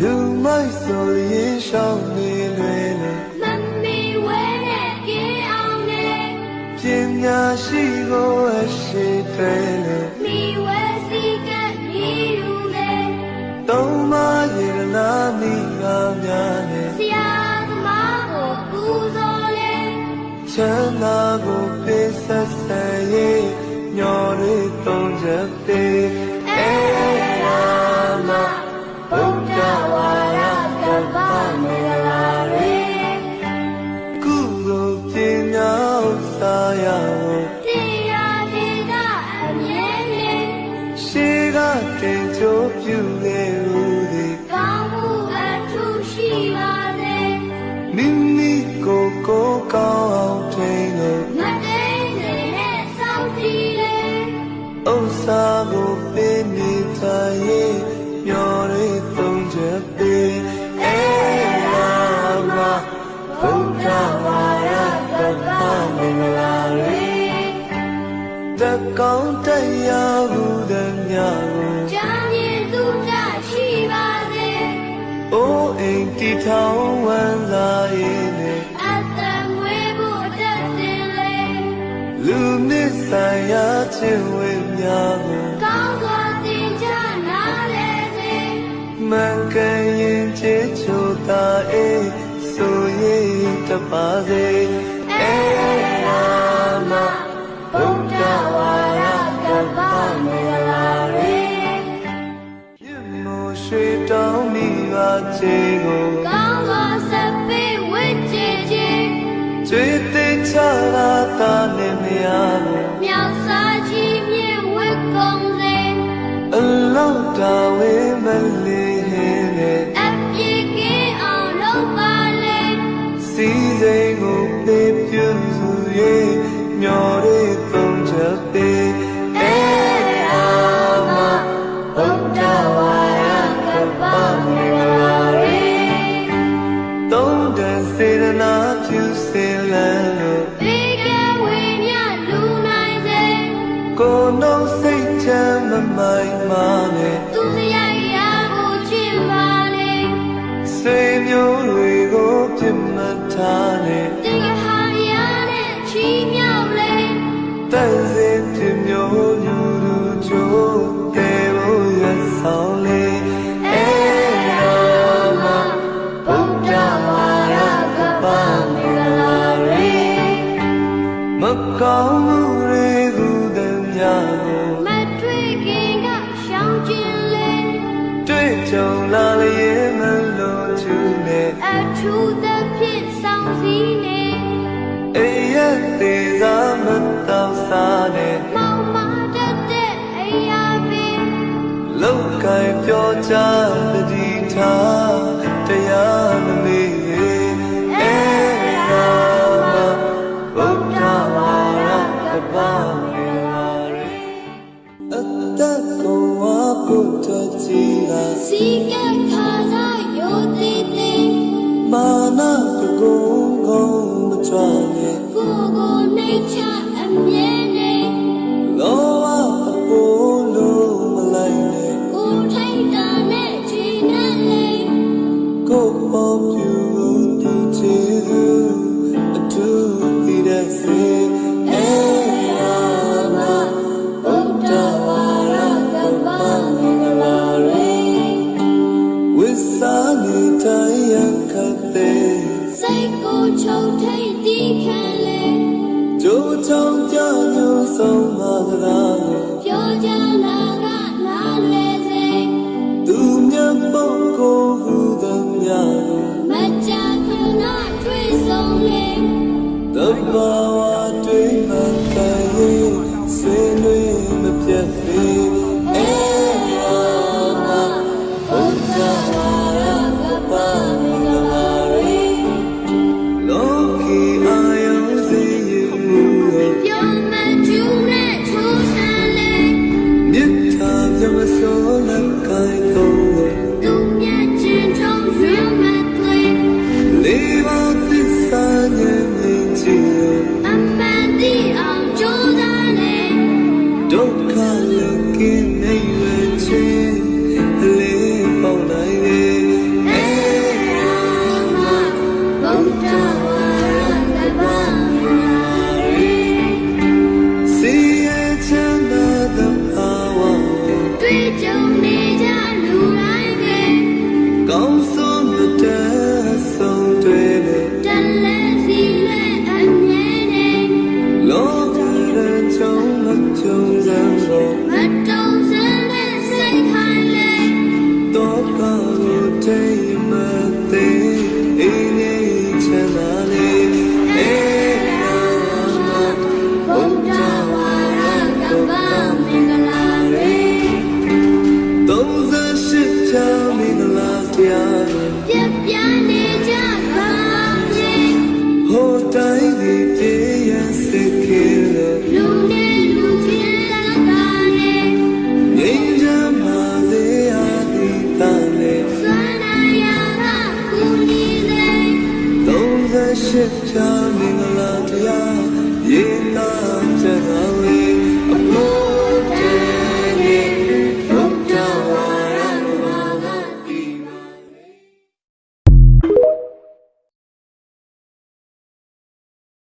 လူမိုက်ဆိုရင်ရှောင်းနေလွယ်လေမမီဝဲနဲ့ပြေးအောင်နဲ့ပညာရှိကိုအရှိတွေလေမိဝဲစီကနီယူနဲ့သုံးမရေနာမိငါများနဲ့ဆရာသမားကိုပူဇော်လေချမ်းသာကိုပေးဆက်ဆက်ရဲ့ညော်ရီသုံးချက်ပေးအေရာမဘုရားဝါရကပ္ပမေလာရေကုသိုလ်ပညာဥစ္စာရဖို့တရားဒေတာအမြဲတည်းရှိကတင်ချိုးပြုခဲ့ဦးသည်ကောင်းမှုအထူးရှိပါစေမိမိကိုကောင်းအောင်ထိန်းလို့မတိမ်စေနဲ့စောင့်ကြည့်လေဥစ္စာကိုပေးမိတိုင်းရဲ့မျော်ရည်သုံးချက်ပေးအေရာမဘုရားဝါရကပ္ပမေလာရေတကောင်းတရားဟုသည်များကိုကြာမြင့်သူကြရှိပါစေအိုးအိမ်တီထောင်ဝမ်းသာရေးနဲ့အသက်မွေးဖို့တတ်တင်လေလူနစ်ဆိုင်ရာခြင်းဝေများကိုကောင်းစွာသင်ကြားနာလေစေမှန်ကန်ရင်ချစ်ချိုသာအေးဆိုရင်တပါစေအေရာမဘုရားဝါရကပ္ပမေလာရေမြတ်မိုးရွှေတောင်းမိပါချေကိုကောင်းစွာဆက်ပေးဝိကြည်ခြင်းကျွေးသိချလာတာနဲ့မရဘူးမြောက်စားကြီးမြင့်ဝတ်ကုန်စေအလောက်တာဝေးမလေးဟင်းနဲ့အပြည့်ကင်းအောင်လုပ်ပါလေစီစိန်ကိုပေးပြုစု၍မျော်ရည်သုံးချက်ပေးအေရာမဘုရားဝါရကပ္ပမေလာရေသုံးတန်စေတနာပြုစေလန်းလို့ဘေးကဝေမြလူနိုင်စေကိုယ်နှုတ်စိတ်ချမ်းမမိုင်မာနဲ့သူစရိုက်ရာကိုချစ်ပါလေစေမျိုးတွေကိုပြစ်မှတ်ထားနဲ့တင်ကဟာရနဲ့ချီးမြှောက်လေတန်စေပြမျိုးလူလူချိုးတဲ့ဘုရဆောင်လေအေရာမဘုရားဝါရကပ္ပမေလာရေမကောင်းမှုတွေကိုများကိုမတွေ့ခင်ကရှောင်ကျင်လေတွေ့ကြုံလာလျင်မလို့ချူနဲ့အထူးသဖြင့်ဆောင်စည်းနေအေးရသေးစားမတော်စားနဲ့မောင်မတတ်တဲ့အိယာပင်လောက်ကင်ပြောကြတတိထားတရားမမေ့အေရာမဘုရားဝါရကပ္ပမေလာရေအတကောဝါဘုဒ္ဓကြီးကစီကခါစားယိုတိတိမာနကုန်းကုန်းမချွတ်နဲ့ကိုကိုနှိတ်ချအမြဲနေလောဘအပေါ်လို့မလိုက်နဲ့ကိုထိတ်တာနဲ့ချီနဲ့လေကိုပေါ်ပြူသူချေသူအထူးသိတဲ့စေအေရာမဘုရားဝါရကပ္ပမေလာရေဝိစာနေတိုင်းခတ်တဲ့စိတ်ကိုချုပ်ထိတ်တီးခံလေကြိုးချောင်းကြမျိုးဆုံးမစကားကိုပြောကြနာကနားလွယ်စေသူမြတ်ပုဂ္ဂိုလ်ဟုသည်များကိုမကြခဏတွေ့ဆုံးလေတဘာဝတွေ့မှကန်၍ဆွေးနွေးမပြတ်သေးအေရာမဘုရားဝါရကပ္ပမေလာရေလောကီအာယုစေရမှုရဲ့ပြောမကျူးနဲ့ချိုးဆန်းလေမြတ်တာပြမစိုးလက်ကိုင်ကုန်သူမြတ်ချင်းထုံးရွံ့မသွေလေးပါးသစ္စာဉာဏ်မြင်ကြည့်အမှန်သိအောင်ကြိုးစားလေဒုက္ခလကင်းနေဝချင်းလေးပေါနိုင်လေ ကောင်းဆုံးတဲ့ဆုံးတွေ့တဲ့ တလည်းစီလည်းအမြဲတည်း လောကရဲ့ချုံမချုံစံတော့ မတုံစမ်းတဲ့စိတ်ခိုင်လေ တော့ကောင်းလို့တိမ်မသေးအေးငယ်ချမ်းသာလေအေးအာမ ဘုရားဝါရကမ္ဘာမင်္ဂလာရေ 38ချမ်းမင်္ဂလာတရား ပြပြနေကြပါလေ ဟိုတိုင်းဒီပြေးရစိတ်ခဲလို့ လူနဲ့လူချင်းတကားလေ ငြိမ်းချမ်းပါစေအားဒီတာလေ စွမ်းနာရပါကူညီလေ 38ချမ်းမင်္ဂလာတရားရေးသား